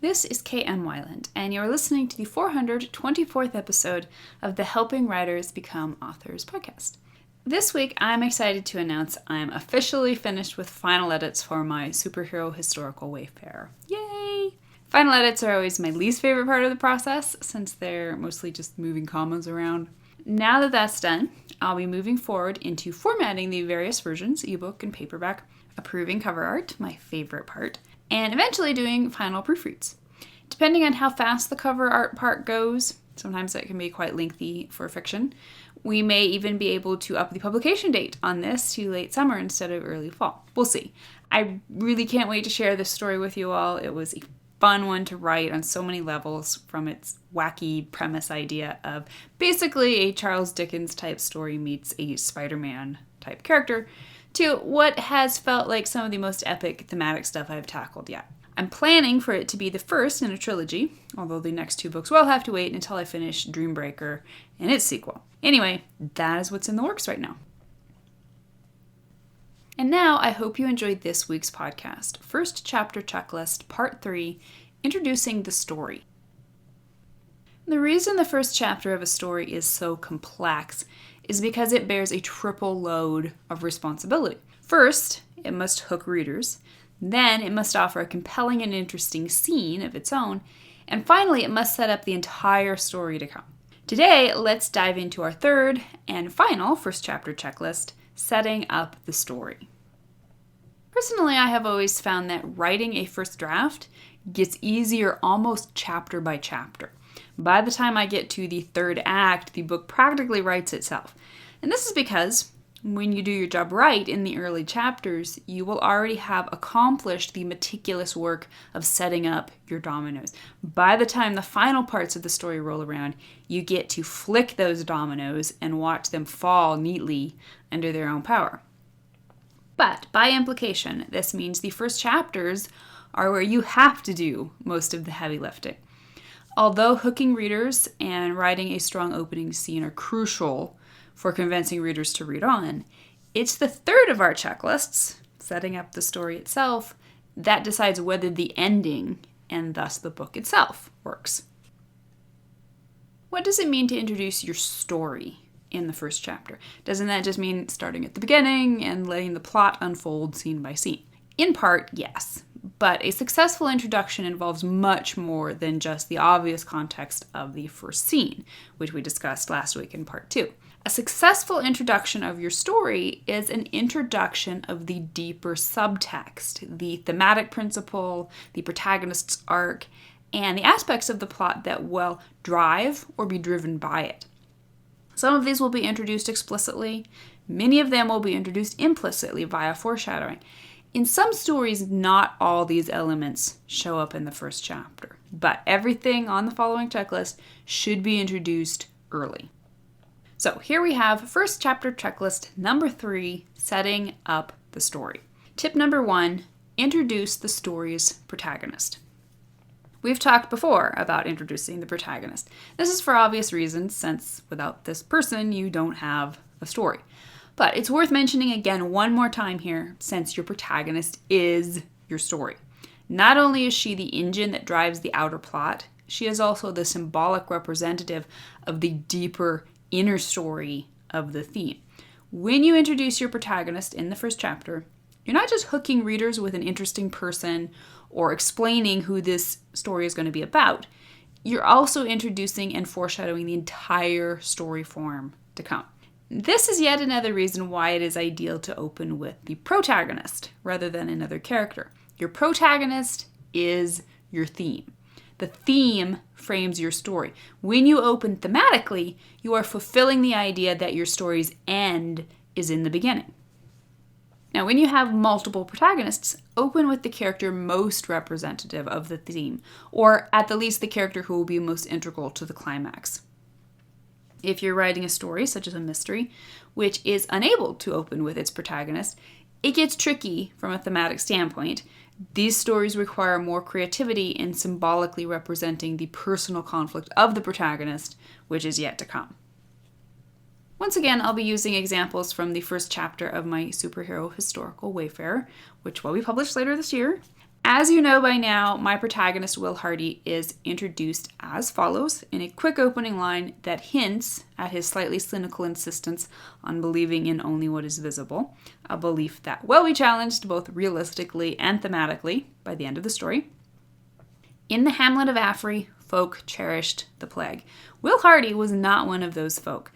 This is KM Wyland, and you're listening to the 424th episode of the Helping Writers Become Authors podcast. This week, I'm excited to announce I'm officially finished with final edits for my superhero historical Wayfarer. Yay! Final edits are always my least favorite part of the process, since they're mostly just moving commas around. Now that that's done, I'll be moving forward into formatting the various versions, ebook and paperback, approving cover art, my favorite part, and eventually doing final proofreads. Depending on how fast the cover art part goes, sometimes it can be quite lengthy for fiction, we may even be able to up the publication date on this to late summer instead of early fall. We'll see. I really can't wait to share this story with you all. It was a fun one to write on so many levels, from its wacky premise idea of basically a Charles Dickens type story meets a Spider-Man type character, to what has felt like some of the most epic thematic stuff I've tackled yet. I'm planning for it to be the first in a trilogy, although the next two books will have to wait until I finish Dreambreaker and its sequel. Anyway, that is what's in the works right now. And now I hope you enjoyed this week's podcast, First Chapter Checklist, Part 3, Introducing the Story. The reason the first chapter of a story is so complex is because it bears a triple load of responsibility. First, it must hook readers. Then, it must offer a compelling and interesting scene of its own. And finally, it must set up the entire story to come. Today, let's dive into our third and final first chapter checklist, setting up the story. Personally, I have always found that writing a first draft gets easier almost chapter by chapter. By the time I get to the third act, the book practically writes itself. And this is because when you do your job right in the early chapters, you will already have accomplished the meticulous work of setting up your dominoes. By the time the final parts of the story roll around, you get to flick those dominoes and watch them fall neatly under their own power. But by implication, this means the first chapters are where you have to do most of the heavy lifting. Although hooking readers and writing a strong opening scene are crucial for convincing readers to read on, it's the third of our checklists, setting up the story itself, that decides whether the ending, and thus the book itself, works. What does it mean to introduce your story in the first chapter? Doesn't that just mean starting at the beginning and letting the plot unfold scene by scene? In part, yes. But a successful introduction involves much more than just the obvious context of the first scene, which we discussed last week in part 2. A successful introduction of your story is an introduction of the deeper subtext, the thematic principle, the protagonist's arc, and the aspects of the plot that will drive or be driven by it. Some of these will be introduced explicitly. Many of them will be introduced implicitly via foreshadowing. In some stories, not all these elements show up in the first chapter, but everything on the following checklist should be introduced early. So here we have first chapter checklist number 3, setting up the story. Tip number 1, introduce the story's protagonist. We've talked before about introducing the protagonist. This is for obvious reasons, since without this person, you don't have a story. But it's worth mentioning again one more time here, since your protagonist is your story. Not only is she the engine that drives the outer plot, she is also the symbolic representative of the deeper inner story of the theme. When you introduce your protagonist in the first chapter, you're not just hooking readers with an interesting person or explaining who this story is going to be about. You're also introducing and foreshadowing the entire story form to come. This is yet another reason why it is ideal to open with the protagonist rather than another character. Your protagonist is your theme. The theme frames your story. When you open thematically, you are fulfilling the idea that your story's end is in the beginning. Now, when you have multiple protagonists, open with the character most representative of the theme, or at the least the character who will be most integral to the climax. If you're writing a story, such as a mystery, which is unable to open with its protagonist, it gets tricky from a thematic standpoint. These stories require more creativity in symbolically representing the personal conflict of the protagonist, which is yet to come. Once again, I'll be using examples from the first chapter of my superhero historical Wayfarer, which will be published later this year, As you know by now, my protagonist Will Hardy is introduced as follows in a quick opening line that hints at his slightly cynical insistence on believing in only what is visible, a belief that will be challenged both realistically and thematically by the end of the story. In the hamlet of Affrey, folk cherished the plague. Will Hardy was not one of those folk.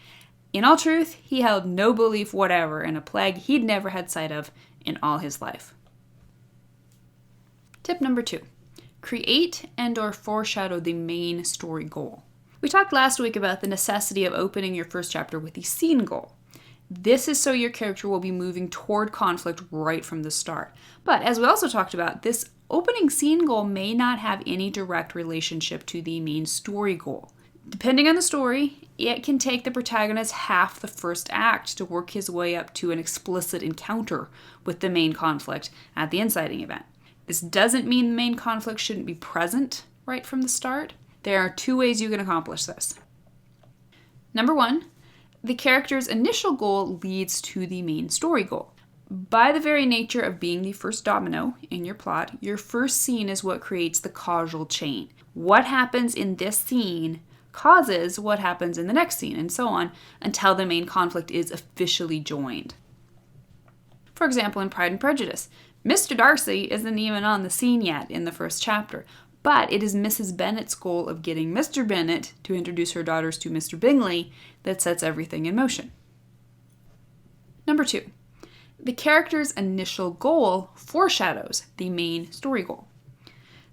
In all truth, he held no belief whatever in a plague he'd never had sight of in all his life. Tip number 2, create and/or foreshadow the main story goal. We talked last week about the necessity of opening your first chapter with the scene goal. This is so your character will be moving toward conflict right from the start. But as we also talked about, this opening scene goal may not have any direct relationship to the main story goal. Depending on the story, it can take the protagonist half the first act to work his way up to an explicit encounter with the main conflict at the inciting event. This doesn't mean the main conflict shouldn't be present right from the start. There are 2 ways you can accomplish this. Number 1, the character's initial goal leads to the main story goal. By the very nature of being the first domino in your plot, your first scene is what creates the causal chain. What happens in this scene causes what happens in the next scene, and so on, until the main conflict is officially joined. For example, in Pride and Prejudice, Mr. Darcy isn't even on the scene yet in the first chapter, but it is Mrs. Bennet's goal of getting Mr. Bennet to introduce her daughters to Mr. Bingley that sets everything in motion. Number 2, the character's initial goal foreshadows the main story goal.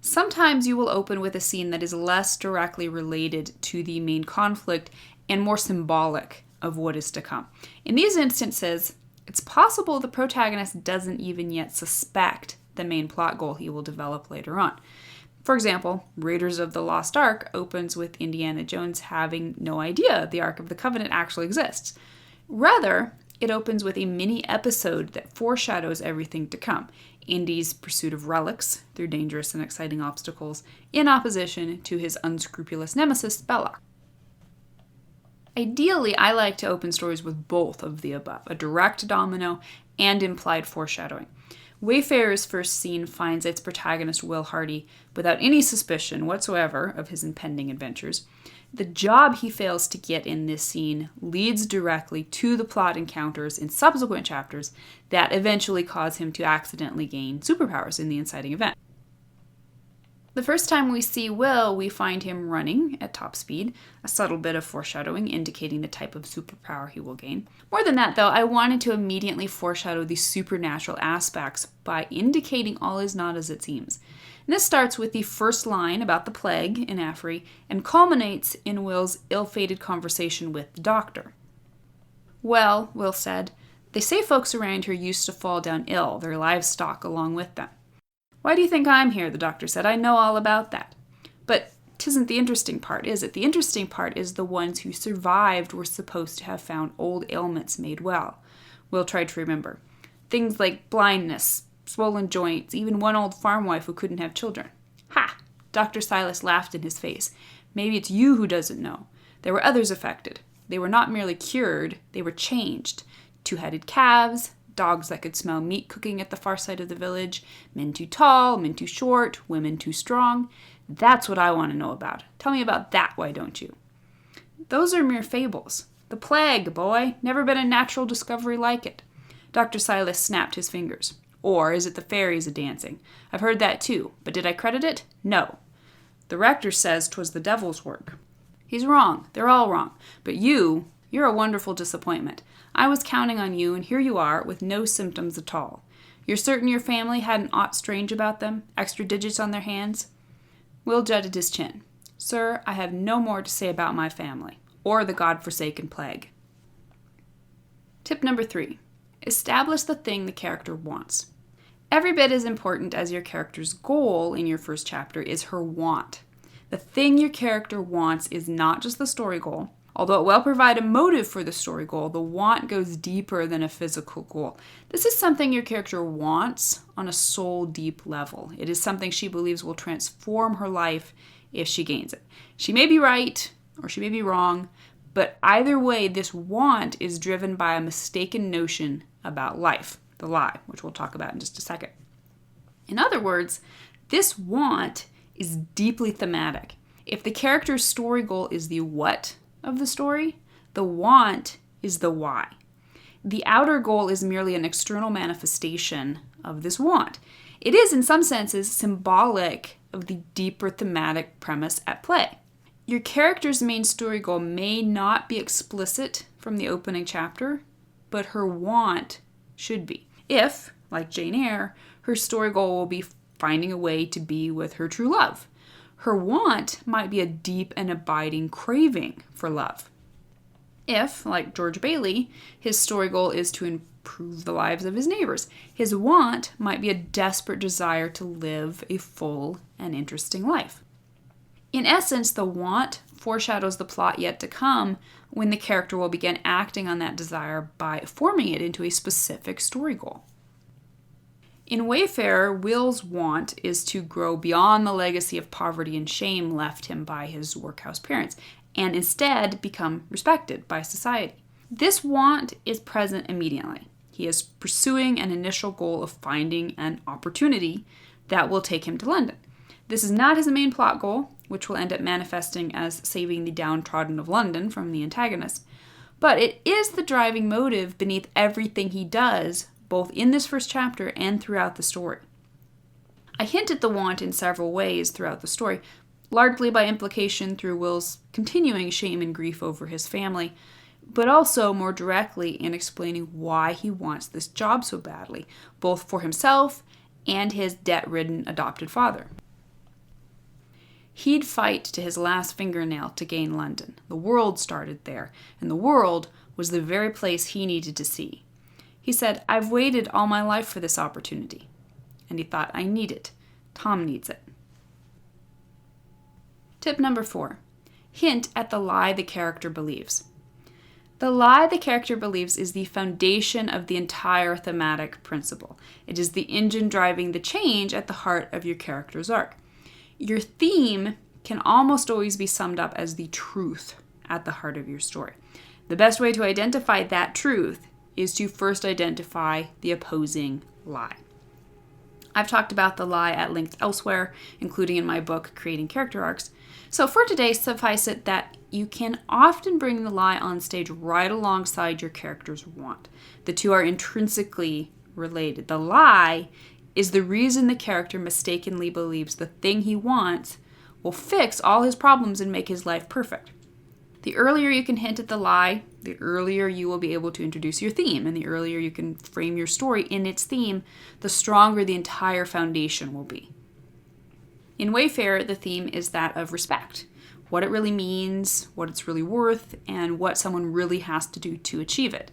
Sometimes you will open with a scene that is less directly related to the main conflict and more symbolic of what is to come. In these instances, it's possible the protagonist doesn't even yet suspect the main plot goal he will develop later on. For example, Raiders of the Lost Ark opens with Indiana Jones having no idea the Ark of the Covenant actually exists. Rather, it opens with a mini episode that foreshadows everything to come. Indy's pursuit of relics through dangerous and exciting obstacles in opposition to his unscrupulous nemesis, Belloc. Ideally, I like to open stories with both of the above, a direct domino and implied foreshadowing. Wayfarer's first scene finds its protagonist, Will Hardy, without any suspicion whatsoever of his impending adventures. The job he fails to get in this scene leads directly to the plot encounters in subsequent chapters that eventually cause him to accidentally gain superpowers in the inciting event. The first time we see Will, we find him running at top speed, a subtle bit of foreshadowing indicating the type of superpower he will gain. More than that, though, I wanted to immediately foreshadow the supernatural aspects by indicating all is not as it seems. And this starts with the first line about the plague in Affrey and culminates in Will's ill-fated conversation with the doctor. "Well," Will said, "they say folks around here used to fall down ill, their livestock along with them." "Why do you think I'm here?" the doctor said. "I know all about that." "But 'tisn't the interesting part, is it? The interesting part is the ones who survived were supposed to have found old ailments made well." Will tried to remember. Things like blindness, swollen joints, even one old farm wife who couldn't have children. "Ha!" Dr. Silas laughed in his face. "Maybe it's you who doesn't know. There were others affected. They were not merely cured, they were changed. 2-headed calves, dogs that could smell meat cooking at the far side of the village, men too tall, men too short, women too strong. That's what I want to know about. Tell me about that, why don't you?" "Those are mere fables. The plague, boy. Never been a natural discovery like it." Dr. Silas snapped his fingers. "Or is it the fairies a-dancing? I've heard that too, but did I credit it? No. The rector says 'twas the devil's work." "He's wrong. They're all wrong. But you're a wonderful disappointment. I was counting on you, and here you are, with no symptoms at all. You're certain your family hadn't aught strange about them? Extra digits on their hands?" Will jutted his chin. "Sir, I have no more to say about my family, or the God-forsaken plague." Tip number 3. Establish the thing the character wants. Every bit as important as your character's goal in your first chapter is her want. The thing your character wants is not just the story goal. Although it will provide a motive for the story goal, the want goes deeper than a physical goal. This is something your character wants on a soul-deep level. It is something she believes will transform her life if she gains it. She may be right, or she may be wrong, but either way, this want is driven by a mistaken notion about life, the lie, which we'll talk about in just a second. In other words, This want is deeply thematic. If the character's story goal is the what of the story, the want is the why. The outer goal is merely an external manifestation of this want. It is, in some senses, symbolic of the deeper thematic premise at play. Your character's main story goal may not be explicit from the opening chapter, but her want should be. If, like Jane Eyre, her story goal will be finding a way to be with her true love. Her want might be a deep and abiding craving for love. If, like George Bailey, his story goal is to improve the lives of his neighbors, his want might be a desperate desire to live a full and interesting life. In essence, the want foreshadows the plot yet to come when the character will begin acting on that desire by forming it into a specific story goal. In Wayfarer, Will's want is to grow beyond the legacy of poverty and shame left him by his workhouse parents, and instead become respected by society. This want is present immediately. He is pursuing an initial goal of finding an opportunity that will take him to London. This is not his main plot goal, which will end up manifesting as saving the downtrodden of London from the antagonist, but it is the driving motive beneath everything he does, both in this first chapter and throughout the story. I hint at the want in several ways throughout the story, largely by implication through Will's continuing shame and grief over his family, but also more directly in explaining why he wants this job so badly, both for himself and his debt-ridden adopted father. He'd fight to his last fingernail to gain London. The world started there, and the world was the very place he needed to see. He said, "I've waited all my life for this opportunity." And he thought, "I need it. Tom needs it." Tip number 4. Hint at the lie the character believes. The lie the character believes is the foundation of the entire thematic principle. It is the engine driving the change at the heart of your character's arc. Your theme can almost always be summed up as the truth at the heart of your story. The best way to identify that truth is to first identify the opposing lie. I've talked about the lie at length elsewhere, including in my book, Creating Character Arcs. So for today, suffice it that you can often bring the lie on stage right alongside your character's want. The two are intrinsically related. The lie is the reason the character mistakenly believes the thing he wants will fix all his problems and make his life perfect. The earlier you can hint at the lie, the earlier you will be able to introduce your theme, and the earlier you can frame your story in its theme, the stronger the entire foundation will be. In Wayfarer, the theme is that of respect, what it really means, what it's really worth, and what someone really has to do to achieve it.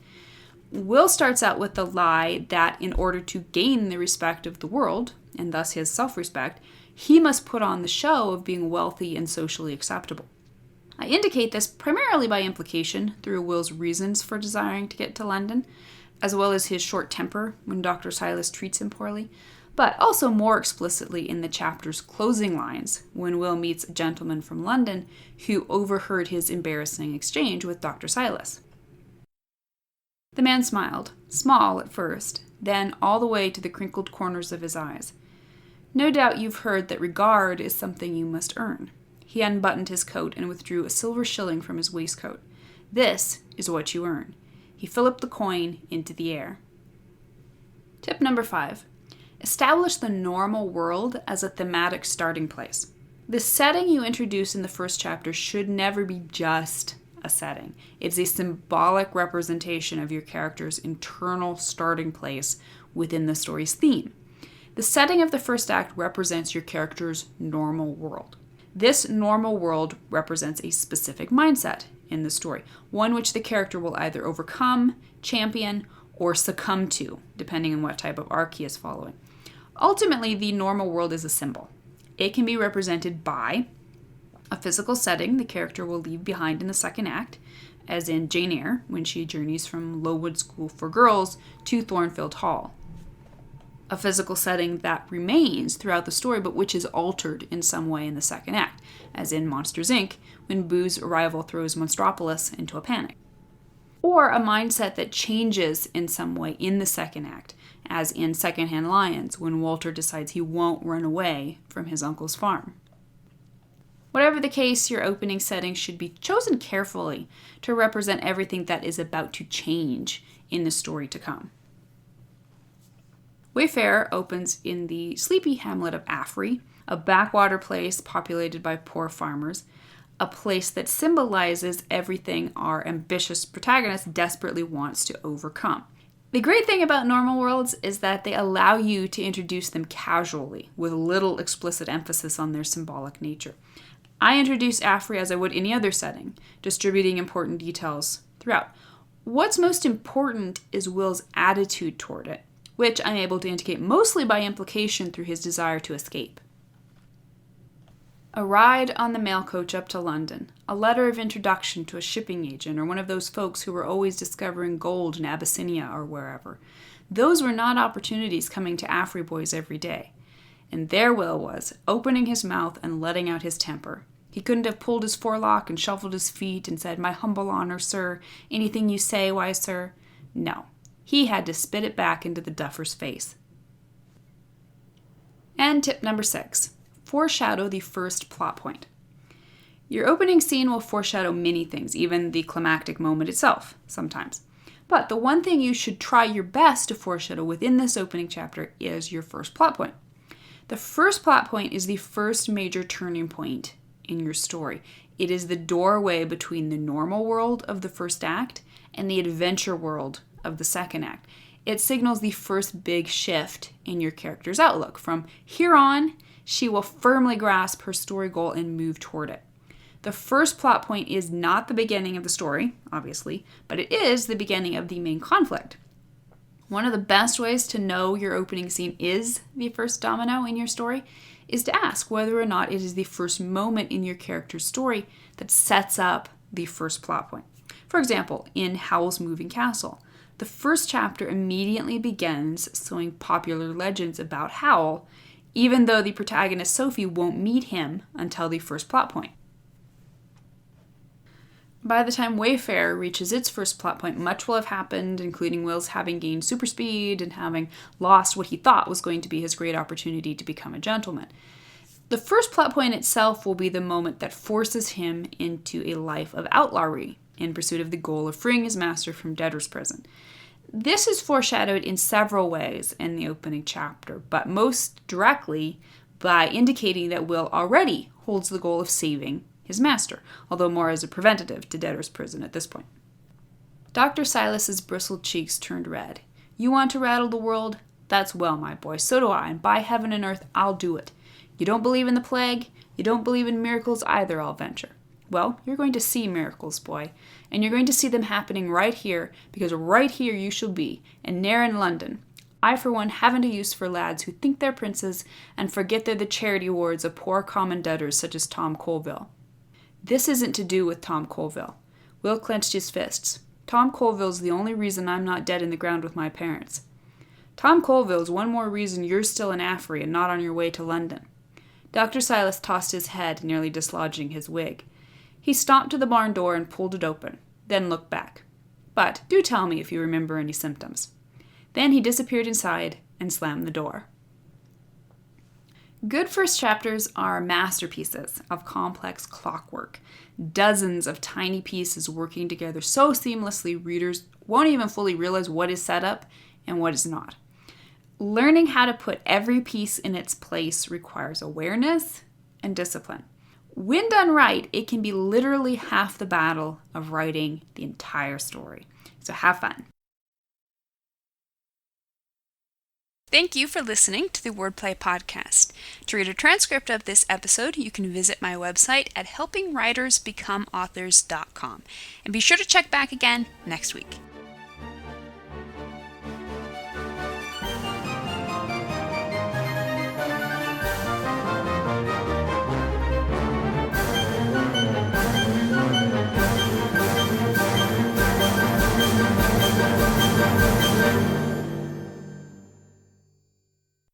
Will starts out with the lie that in order to gain the respect of the world, and thus his self-respect, he must put on the show of being wealthy and socially acceptable. I indicate this primarily by implication through Will's reasons for desiring to get to London, as well as his short temper when Dr. Silas treats him poorly, but also more explicitly in the chapter's closing lines when Will meets a gentleman from London who overheard his embarrassing exchange with Dr. Silas. The man smiled, small at first, then all the way to the crinkled corners of his eyes. "No doubt you've heard that regard is something you must earn." He unbuttoned his coat and withdrew a silver shilling from his waistcoat. "This is what you earn." He filliped the coin into the air. Tip number 5. Establish the normal world as a thematic starting place. The setting you introduce in the first chapter should never be just a setting. It's a symbolic representation of your character's internal starting place within the story's theme. The setting of the first act represents your character's normal world. This normal world represents a specific mindset in the story, one which the character will either overcome, champion, or succumb to, depending on what type of arc he is following. Ultimately, the normal world is a symbol. It can be represented by a physical setting the character will leave behind in the second act, as in Jane Eyre, when she journeys from Lowood School for Girls to Thornfield Hall. A physical setting that remains throughout the story, but which is altered in some way in the second act, as in Monsters, Inc., when Boo's arrival throws Monstropolis into a panic. Or a mindset that changes in some way in the second act, as in Secondhand Lions, when Walter decides he won't run away from his uncle's farm. Whatever the case, your opening setting should be chosen carefully to represent everything that is about to change in the story to come. Wayfarer opens in the sleepy hamlet of Affrey, a backwater place populated by poor farmers, a place that symbolizes everything our ambitious protagonist desperately wants to overcome. The great thing about normal worlds is that they allow you to introduce them casually, with little explicit emphasis on their symbolic nature. I introduce Affrey as I would any other setting, distributing important details throughout. What's most important is Will's attitude toward it, which I'm able to indicate mostly by implication through his desire to escape. A ride on the mail coach up to London, a letter of introduction to a shipping agent or one of those folks who were always discovering gold in Abyssinia or wherever. Those were not opportunities coming to Affrey boys every day. And there Will was, opening his mouth and letting out his temper. He couldn't have pulled his forelock and shuffled his feet and said, "My humble honor, sir, anything you say, why, sir." No, he had to spit it back into the duffer's face. And tip number 6. Foreshadow the first plot point. Your opening scene will foreshadow many things, even the climactic moment itself, sometimes. But the one thing you should try your best to foreshadow within this opening chapter is your first plot point. The first plot point is the first major turning point in your story. It is the doorway between the normal world of the first act and the adventure world of the second act. It signals the first big shift in your character's outlook. From here on, she will firmly grasp her story goal and move toward it. The first plot point is not the beginning of the story, obviously, but it is the beginning of the main conflict. One of the best ways to know your opening scene is the first domino in your story is to ask whether or not it is the first moment in your character's story that sets up the first plot point. For example, in Howl's Moving Castle, the first chapter immediately begins sowing popular legends about Howl, even though the protagonist Sophie won't meet him until the first plot point. By the time Wayfarer reaches its first plot point, much will have happened, including Will's having gained super speed and having lost what he thought was going to be his great opportunity to become a gentleman. The first plot point itself will be the moment that forces him into a life of outlawry in pursuit of the goal of freeing his master from debtor's prison. This is foreshadowed in several ways in the opening chapter, but most directly by indicating that Will already holds the goal of saving his master, although more as a preventative to debtor's prison at this point. Dr. Silas's bristled cheeks turned red. "You want to rattle the world? That's well, my boy. So do I, and by heaven and earth, I'll do it. You don't believe in the plague? You don't believe in miracles either, I'll venture. Well, you're going to see miracles, boy, and you're going to see them happening right here, because right here you shall be, and ne'er in London. I, for one, haven't a use for lads who think they're princes and forget they're the charity wards of poor common debtors such as Tom Colville." This isn't to do with Tom Colville. Will clenched his fists. Tom Colville's the only reason I'm not dead in the ground with my parents. Tom Colville's one more reason you're still in Affrey and not on your way to London. Dr. Silas tossed his head, nearly dislodging his wig. He stomped to the barn door and pulled it open, then looked back. "But do tell me if you remember any symptoms." Then he disappeared inside and slammed the door. Good first chapters are masterpieces of complex clockwork. Dozens of tiny pieces working together so seamlessly readers won't even fully realize what is set up and what is not. Learning how to put every piece in its place requires awareness and discipline. When done right, it can be literally half the battle of writing the entire story. So have fun. Thank you for listening to the Wordplay Podcast. To read a transcript of this episode, you can visit my website at helpingwritersbecomeauthors.com. And be sure to check back again next week.